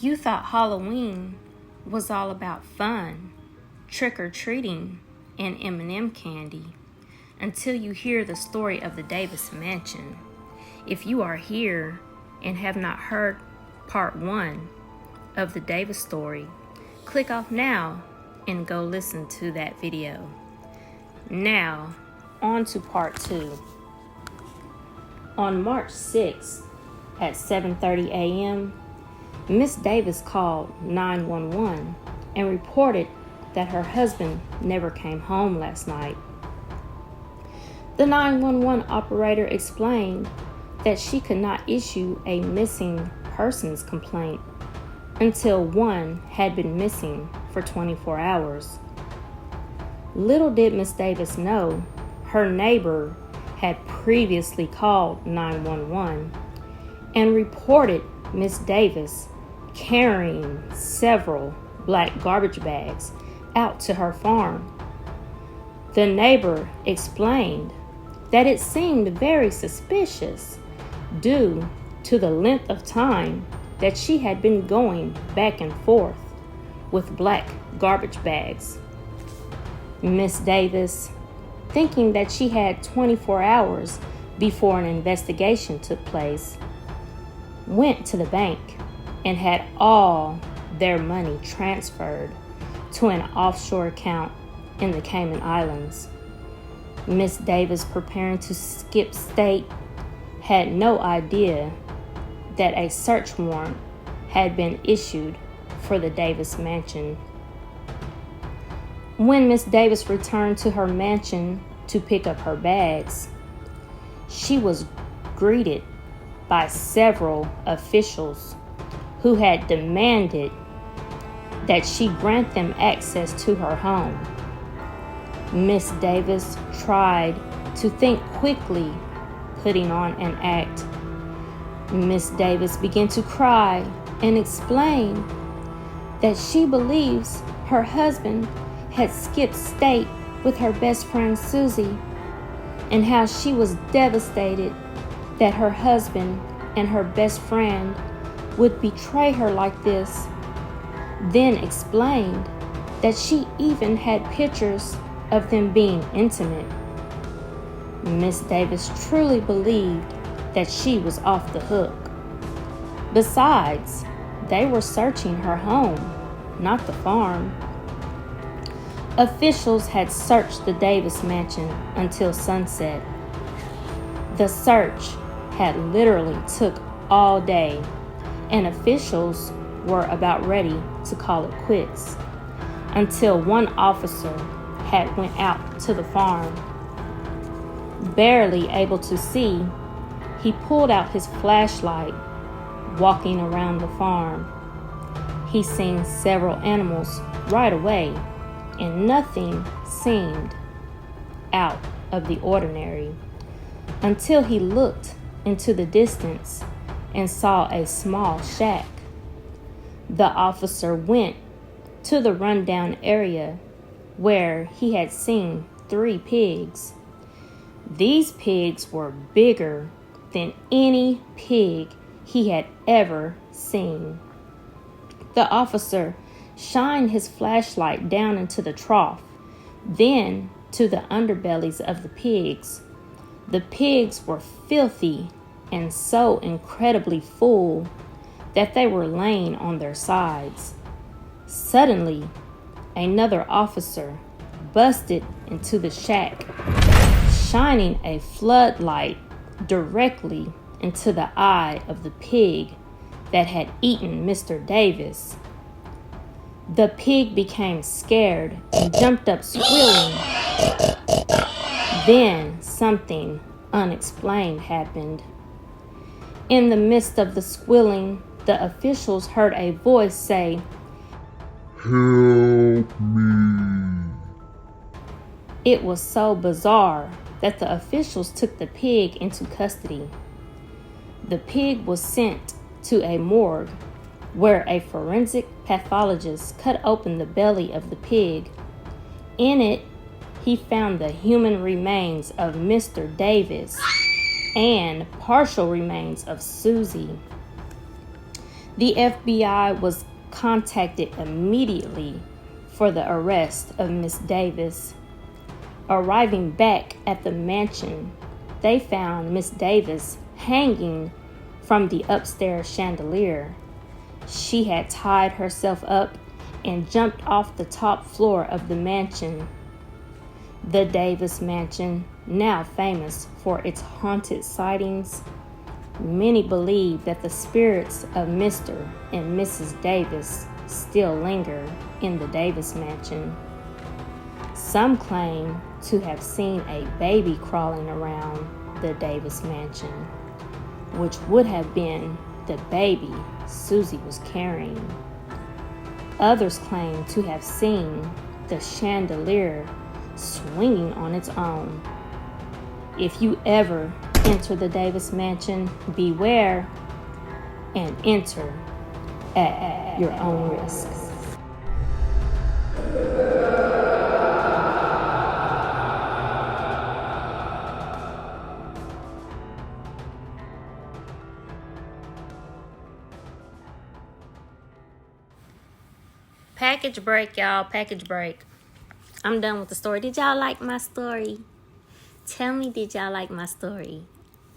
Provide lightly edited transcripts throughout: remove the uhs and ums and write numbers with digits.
You thought Halloween was all about fun, trick-or-treating, and M&M candy until you hear the story of the Davis Mansion. If you are here and have not heard part 1 of the Davis story, click off now and go listen to that video. Now, on to part 2. On March 6th at 7:30 a.m., Miss Davis called 911 and reported that her husband never came home last night. The 911 operator explained that she could not issue a missing persons complaint until one had been missing for 24 hours. Little did Miss Davis know her neighbor had previously called 911 and reported Miss Davis carrying several black garbage bags out to her farm. The neighbor explained that it seemed very suspicious due to the length of time that she had been going back and forth with black garbage bags. Miss Davis, thinking that she had 24 hours before an investigation took place, went to the bank and had all their money transferred to an offshore account in the Cayman Islands. Miss Davis, preparing to skip state, had no idea that a search warrant had been issued for the Davis Mansion. When Miss Davis returned to her mansion to pick up her bags, she was greeted by several officials who had demanded that she grant them access to her home. Miss Davis tried to think quickly, putting on an act. Miss Davis began to cry and explain that she believes her husband had skipped state with her best friend Susie, and how she was devastated that her husband and her best friend would betray her like this. Then explained that she even had pictures of them being intimate. Miss Davis truly believed that she was off the hook. Besides, they were searching her home, not the farm. Officials had searched the Davis Mansion until sunset. The search had literally took all day, and officials were about ready to call it quits until one officer had went out to the farm. Barely able to see, he pulled out his flashlight, walking around the farm. He seen several animals right away, and nothing seemed out of the ordinary until he looked into the distance and saw a small shack. The officer went to the rundown area where he had seen 3 pigs. These pigs were bigger than any pig he had ever seen. The officer shined his flashlight down into the trough, then to the underbellies of the pigs. The pigs were filthy and so incredibly full that they were laying on their sides. Suddenly, another officer busted into the shack, shining a floodlight directly into the eye of the pig that had eaten Mr. Davis. The pig became scared and jumped up squealing. Then something unexplained happened. In the midst of the squealing, the officials heard a voice say, "Help me." It was so bizarre that the officials took the pig into custody. The pig was sent to a morgue where a forensic pathologist cut open the belly of the pig. In it, he found the human remains of Mr. Davis and partial remains of Susie. The FBI was contacted immediately for the arrest of Miss Davis. Arriving back at the mansion, they found Miss Davis hanging from the upstairs chandelier. She had tied herself up and jumped off the top floor of the mansion. The Davis Mansion, now famous for its haunted sightings, many believe that the spirits of Mr. and Mrs. Davis still linger in the Davis Mansion. Some claim to have seen a baby crawling around the Davis Mansion, which would have been the baby Susie was carrying. Others claim to have seen the chandelier swinging on its own. If you ever enter the Davis Mansion, beware and enter at your own risk. Package break, y'all. Package break. I'm done with the story. Did y'all like my story? Tell me, did y'all like my story?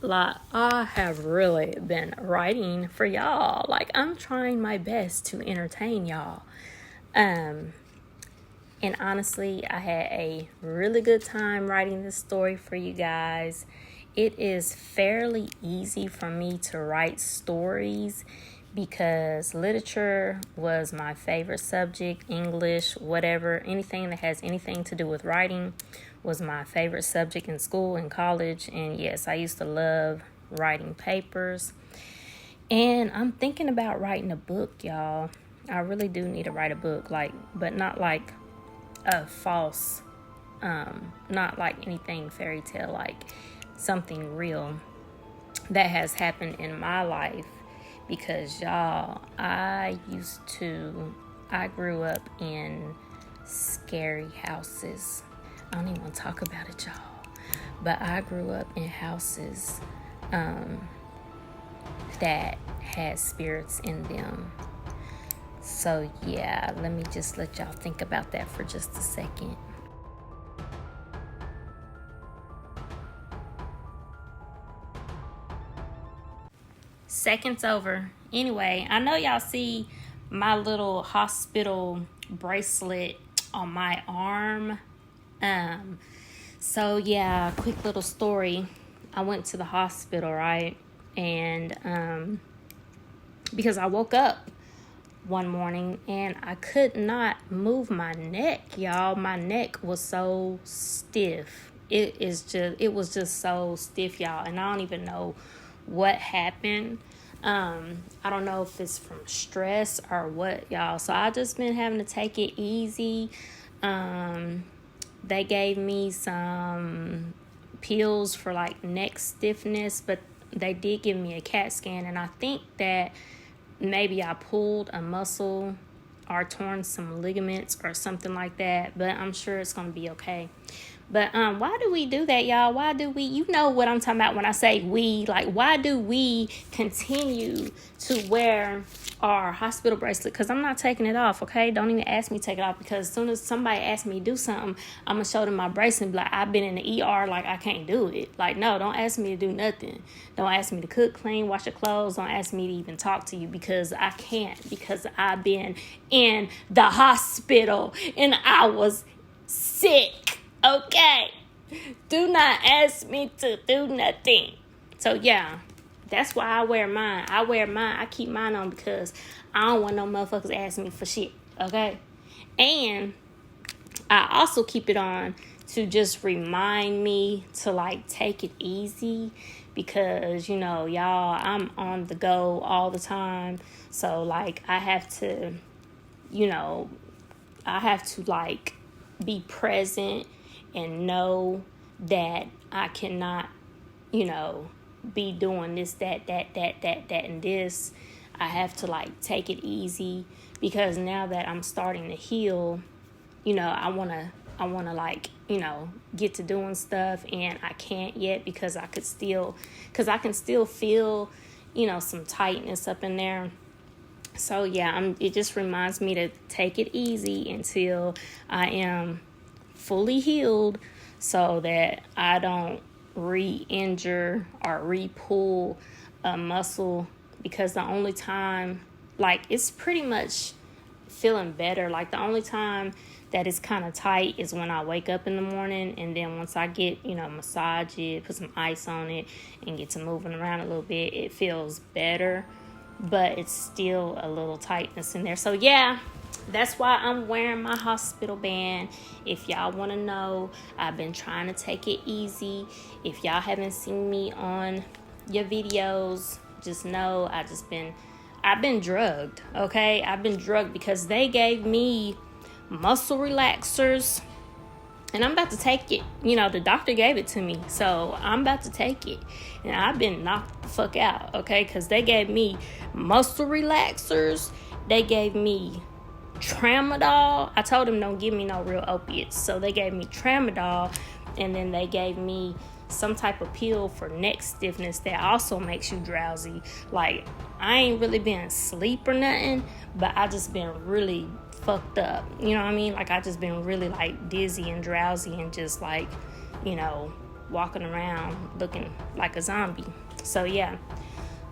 Like, I have really been writing for y'all. Like, I'm trying my best to entertain y'all. And honestly, I had a really good time writing this story for you guys. It is fairly easy for me to write stories because literature was my favorite subject. English, whatever, anything that has anything to do with writing was my favorite subject in school and college. And yes, I used to love writing papers. And I'm thinking about writing a book, y'all. I really do need to write a book, but not like a false, not like anything fairy tale, like something real that has happened in my life. Because y'all, I grew up in scary houses. I don't even want to talk about it, y'all. But I grew up in houses that had spirits in them. So yeah, let me just let y'all think about that for just a second. Seconds over. Anyway, I know y'all see my little hospital bracelet on my arm. So yeah, quick little story. I went to the hospital, right? And because I woke up one morning and I could not move my neck, y'all. My neck was so stiff. It was just so stiff, y'all, and I don't even know what happened. I don't know if it's from stress or what, y'all. So I just been having to take it easy. They gave me some pills for like neck stiffness, but they did give me a CAT scan, and I think that maybe I pulled a muscle or torn some ligaments or something like that, but I'm sure it's gonna be okay. But why do we do that, y'all? Why do we, you know what I'm talking about when I say we, like, why do we continue to wear our hospital bracelet? Because I'm not taking it off, okay? Don't even ask me to take it off, because as soon as somebody asks me to do something, I'm going to show them my bracelet and be like, I've been in the ER, like, I can't do it. Like, no, don't ask me to do nothing. Don't ask me to cook, clean, wash your clothes. Don't ask me to even talk to you, because I can't, because I've been in the hospital and I was sick. Okay, do not ask me to do nothing. So yeah, that's why I wear mine. I keep mine on because I don't want no motherfuckers asking me for shit. Okay, and I also keep it on to just remind me to like take it easy, because you know, y'all, I'm on the go all the time. So like I have to like be present and know that I cannot, be doing this, that, and this. I have to like take it easy, because now that I'm starting to heal, I wanna like, get to doing stuff, and I can't yet because I can still feel, some tightness up in there. So yeah, it just reminds me to take it easy until I am fully healed, so that I don't re-injure or re-pull a muscle, because the only time, like, it's pretty much feeling better. Like, the only time that it's kind of tight is when I wake up in the morning, and then once I get, massage it, put some ice on it, and get to moving around a little bit, it feels better, but it's still a little tightness in there. So yeah, that's why I'm wearing my hospital band. If y'all want to know, I've been trying to take it easy. If y'all haven't seen me on your videos, just know I've been drugged, okay? I've been drugged because they gave me muscle relaxers, and I'm about to take it. The doctor gave it to me, so I'm about to take it. And I've been knocked the fuck out, okay? Because they gave me muscle relaxers. They gave me tramadol. I told them don't give me no real opiates. So they gave me tramadol, and then they gave me some type of pill for neck stiffness that also makes you drowsy. Like, I ain't really been asleep or nothing, but I just been really fucked up. You know what I mean? Like, I just been really like dizzy and drowsy and just like, walking around looking like a zombie. So yeah.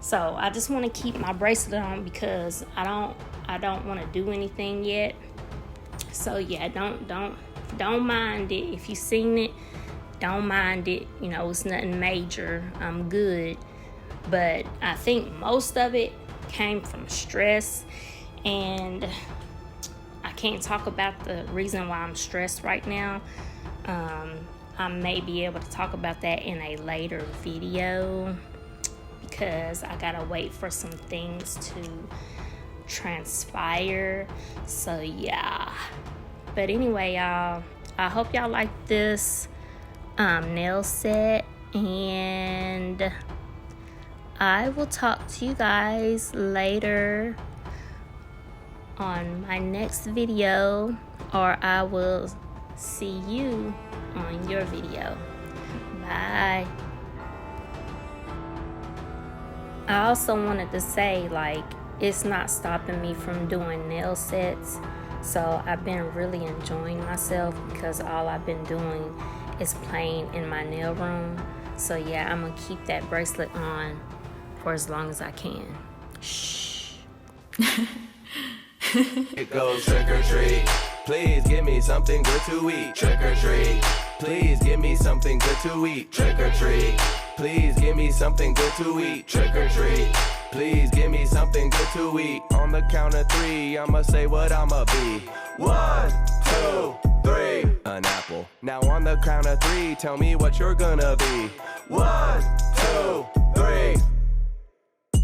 So I just want to keep my bracelet on because I don't want to do anything yet. So yeah, don't mind it. If you seen it, don't mind it. It's nothing major. I'm good. But I think most of it came from stress, and I can't talk about the reason why I'm stressed right now. I may be able to talk about that in a later video, because I gotta wait for some things to transpire. So yeah. But anyway, y'all, I hope y'all like this nail set, and I will talk to you guys later on my next video, or I will see you on your video. Bye. I also wanted to say, like, it's not stopping me from doing nail sets. So I've been really enjoying myself because all I've been doing is playing in my nail room. So yeah, I'm gonna keep that bracelet on for as long as I can. Shh. It goes trick or treat. Please give me something good to eat. Trick or treat. Please give me something good to eat. Trick or treat. Please give me something good to eat. Trick or treat. Please give me something good to eat. On the count of three, I'ma say what I'ma be. 1, 2, 3. An apple. Now on the count of three, tell me what you're gonna be. 1, 2, 3.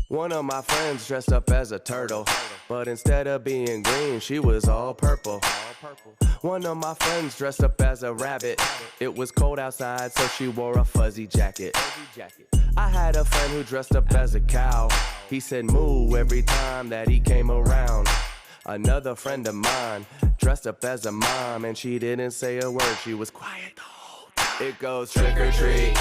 One of my friends dressed up as a turtle, but instead of being green, she was all purple. One of my friends dressed up as a rabbit. It was cold outside, so she wore a fuzzy jacket. I had a friend who dressed up as a cow. He said moo every time that he came around. Another friend of mine dressed up as a mom, and she didn't say a word. She was quiet the whole time. It goes trick or treat.